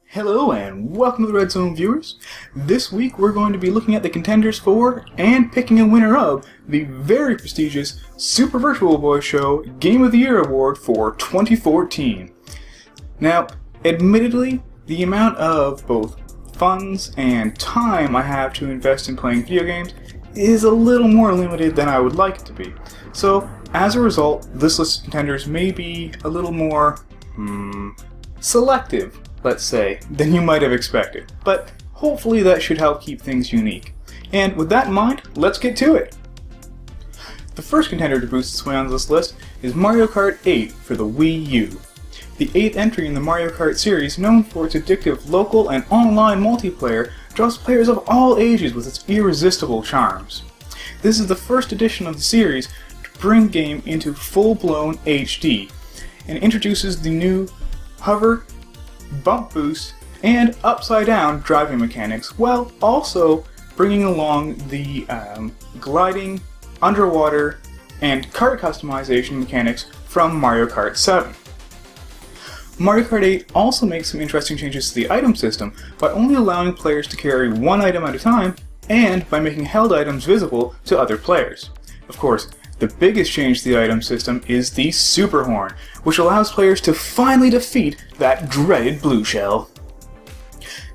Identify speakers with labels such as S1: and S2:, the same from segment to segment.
S1: Hello and welcome to the Red Zone viewers. This week we're going to be looking at the contenders for and picking a winner of the very prestigious Super Virtual Boy Show Game of the Year Award for 2014. Now, admittedly, the amount of both funds and time I have to invest in playing video games is a little more limited than I would like it to be. So, as a result, this list of contenders may be a little more selective, let's say, than you might have expected. But hopefully that should help keep things unique. And with that in mind, let's get to it! The first contender to boost its way on this list is Mario Kart 8 for the Wii U. The 8th entry in the Mario Kart series, known for its addictive local and online multiplayer, draws players of all ages with its irresistible charms. This is the first edition of the series to bring the game into full-blown HD, and introduces the new hover, bump boost, and upside-down driving mechanics, while also bringing along the gliding, underwater, and kart customization mechanics from Mario Kart 7. Mario Kart 8 also makes some interesting changes to the item system by only allowing players to carry one item at a time, and by making held items visible to other players. Of course, the biggest change to the item system is the Super Horn, which allows players to finally defeat that dreaded blue shell.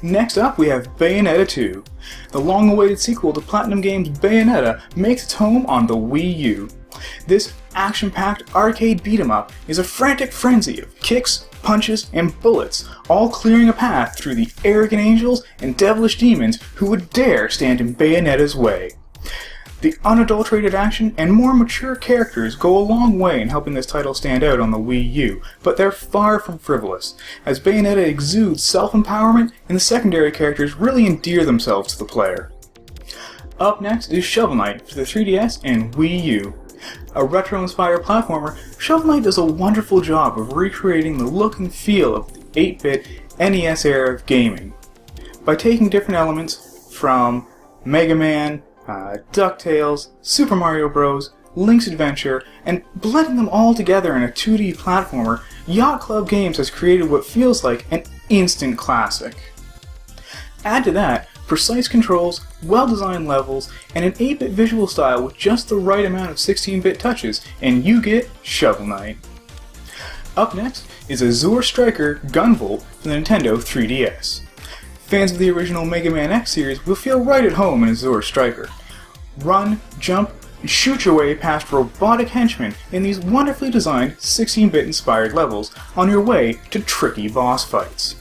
S1: Next up, we have Bayonetta 2. The long-awaited sequel to Platinum Games' Bayonetta makes its home on the Wii U. This action-packed arcade beat-em-up is a frantic frenzy of kicks, punches, and bullets, all clearing a path through the arrogant angels and devilish demons who would dare stand in Bayonetta's way. The unadulterated action and more mature characters go a long way in helping this title stand out on the Wii U, but they're far from frivolous, as Bayonetta exudes self-empowerment and the secondary characters really endear themselves to the player. Up next is Shovel Knight for the 3DS and Wii U. A retro-inspired platformer, Shovel Knight does a wonderful job of recreating the look and feel of the 8-bit NES era of gaming. By taking different elements from Mega Man, DuckTales, Super Mario Bros., Link's Adventure, and blending them all together in a 2D platformer, Yacht Club Games has created what feels like an instant classic. Add to that precise controls, well-designed levels, and an 8-bit visual style with just the right amount of 16-bit touches, and you get Shovel Knight. Up next is Azure Striker Gunvolt for the Nintendo 3DS. Fans of the original Mega Man X series will feel right at home in Azure Striker. Run, jump, and shoot your way past robotic henchmen in these wonderfully designed 16-bit inspired levels on your way to tricky boss fights.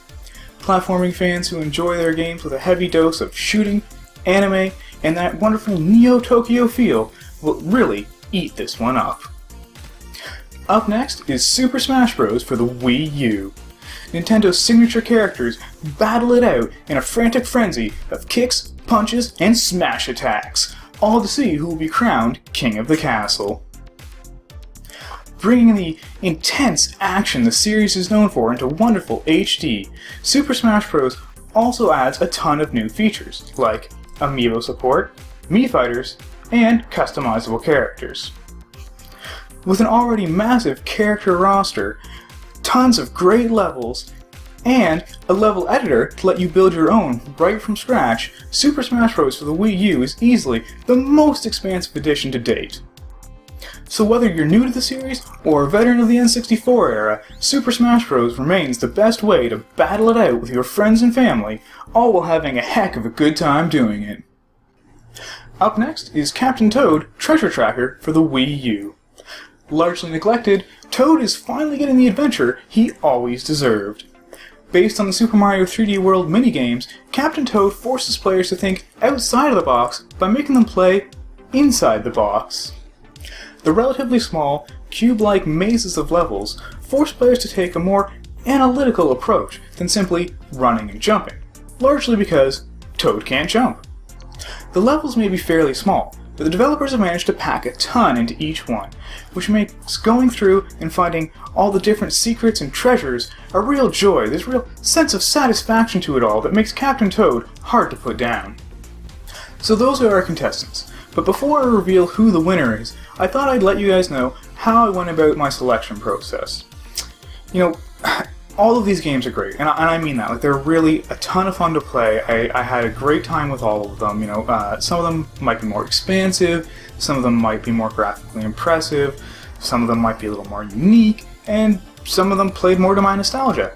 S1: Platforming fans who enjoy their games with a heavy dose of shooting, anime, and that wonderful Neo-Tokyo feel will really eat this one up. Up next is Super Smash Bros. For the Wii U. Nintendo's signature characters battle it out in a frantic frenzy of kicks, punches, and smash attacks, all to see who will be crowned King of the Castle. Bringing the intense action the series is known for into wonderful HD, Super Smash Bros. Also adds a ton of new features, like amiibo support, Mii Fighters, and customizable characters. With an already massive character roster, tons of great levels, and a level editor to let you build your own right from scratch, Super Smash Bros. For the Wii U is easily the most expansive edition to date. So whether you're new to the series or a veteran of the N64 era, Super Smash Bros. Remains the best way to battle it out with your friends and family, all while having a heck of a good time doing it. Up next is Captain Toad Treasure Tracker for the Wii U. Largely neglected, Toad is finally getting the adventure he always deserved. Based on the Super Mario 3D World minigames, Captain Toad forces players to think outside of the box by making them play inside the box. The relatively small, cube-like mazes of levels force players to take a more analytical approach than simply running and jumping, largely because Toad can't jump. The levels may be fairly small, but the developers have managed to pack a ton into each one, which makes going through and finding all the different secrets and treasures a real joy. There's a real sense of satisfaction to it all that makes Captain Toad hard to put down. So those are our contestants, But before I reveal who the winner is, I thought I'd let you guys know how I went about my selection process. You know, all of these games are great, and I mean that. Like, they're really a ton of fun to play. I had a great time with all of them. You know, some of them might be more expansive, some of them might be more graphically impressive, some of them might be a little more unique, and some of them played more to my nostalgia.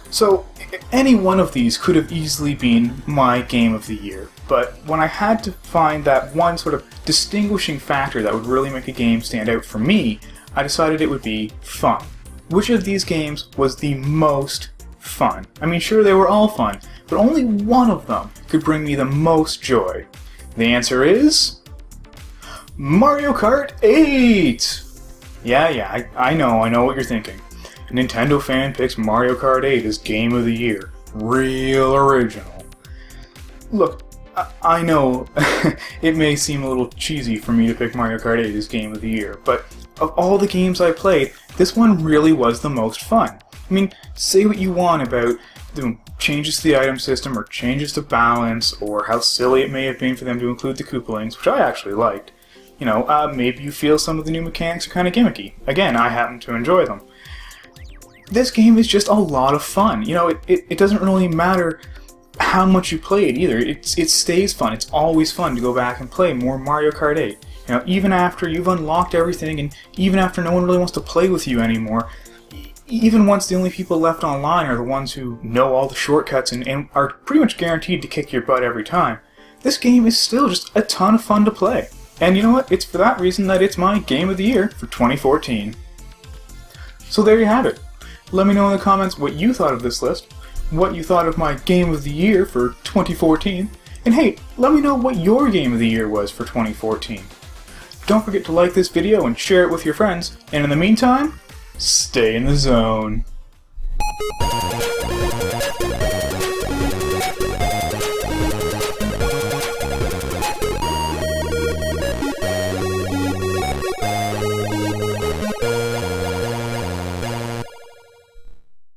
S1: So, any one of these could have easily been my game of the year, but when I had to find that one sort of distinguishing factor that would really make a game stand out for me, I decided it would be fun. Which of these games was the most fun? I mean, sure, they were all fun, but only one of them could bring me the most joy. The answer is Mario Kart 8! Yeah, I know what you're thinking. A Nintendo fan picks Mario Kart 8 as Game of the Year. Real original. Look, I know it may seem a little cheesy for me to pick Mario Kart 8 as Game of the Year, but of all the games I played, this one really was the most fun. I mean, say what you want about the changes to the item system, or changes to balance, or how silly it may have been for them to include the Koopalings, which I actually liked. You know, maybe you feel some of the new mechanics are kind of gimmicky. Again, I happen to enjoy them. This game is just a lot of fun. You know, it doesn't really matter how much you play it either. It stays fun. It's always fun to go back and play more Mario Kart 8. You know, even after you've unlocked everything, and even after no one really wants to play with you anymore, even once the only people left online are the ones who know all the shortcuts and are pretty much guaranteed to kick your butt every time, this game is still just a ton of fun to play. And you know what? It's for that reason that it's my Game of the Year for 2014. So there you have it. Let me know in the comments what you thought of this list, what you thought of my Game of the Year for 2014, and hey, let me know what your Game of the Year was for 2014. Don't forget to like this video and share it with your friends, and in the meantime, stay in the zone.